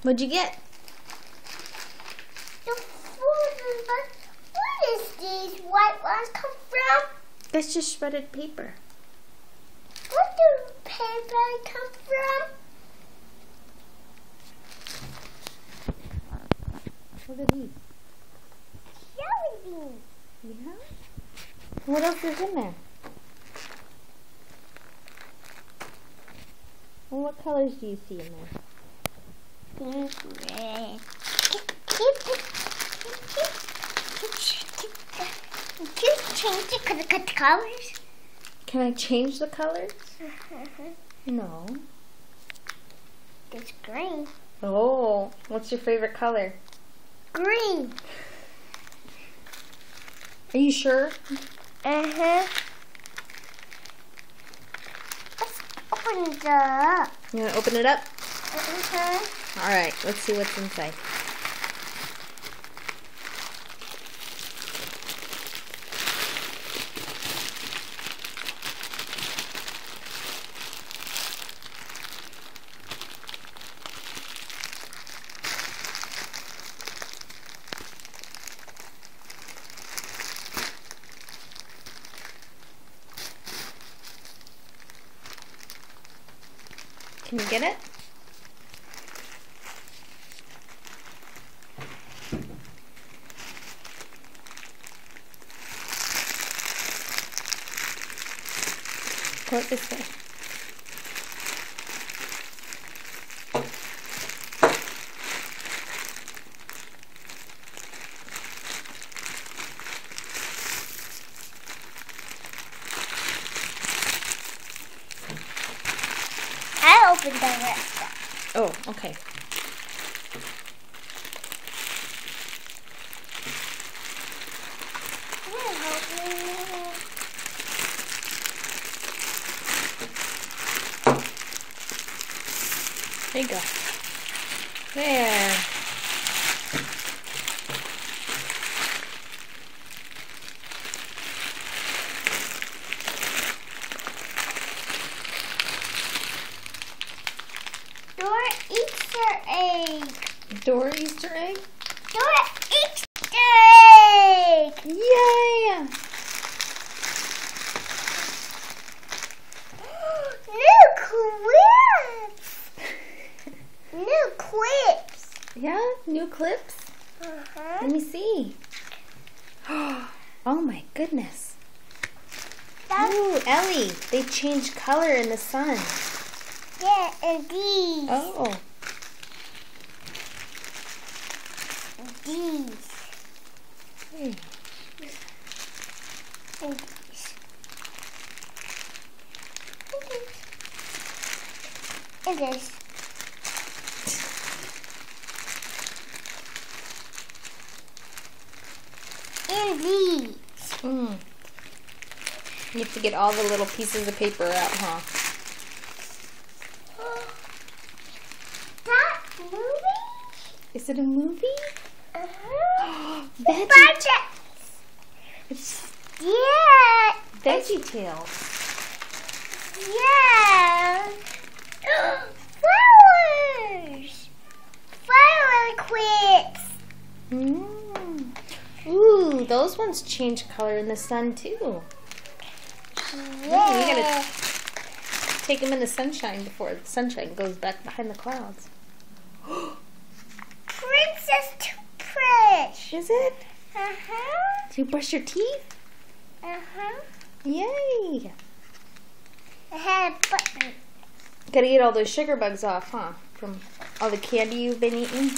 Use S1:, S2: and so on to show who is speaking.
S1: What'd you get?
S2: The food, but what is these white ones come from?
S1: That's just shredded paper.
S2: What do paper come from?
S1: What are these?
S2: Jelly beans.
S1: Yeah. What else is in there? Well, what colors do you see in there?
S2: Pink, red. Just change the colors.
S1: Can I change the colors? No.
S2: It's green.
S1: Oh, what's your favorite color?
S2: Green.
S1: Are you sure?
S2: Let's open it up.
S1: You want to open it up?
S2: Uh-huh.
S1: All right, let's see what's inside. Can you get it? Go this way.
S2: I opened the rest up.
S1: Oh, okay. There you go. There.
S2: Dora Easter egg.
S1: Dora Easter egg?
S2: Dora Easter egg.
S1: Yay!
S2: New clips. New clips.
S1: Yeah, new clips. Let me see. Oh my goodness. Ooh, Ellie, they changed color in the sun.
S2: Yeah, and these.
S1: Oh.
S2: These.
S1: Hey.
S2: And these. And this. And these.
S1: Mm. You have to get all the little pieces of paper out, huh?
S2: That movie?
S1: Is it a movie?
S2: The budget.
S1: It's
S2: Yeah.
S1: Veggie Tales.
S2: Yeah. Flowers. Flower clips.
S1: Mm. Ooh, those ones change color in the sun too.
S2: Yeah.
S1: You gotta take them in the sunshine before the sunshine goes back behind the clouds.
S2: Princess Toothbrush.
S1: Is it?
S2: Uh-huh.
S1: Do you brush your teeth?
S2: Uh-huh.
S1: Yay!
S2: I had a button.
S1: Gotta get all those sugar bugs off, huh? From all the candy you've been eating.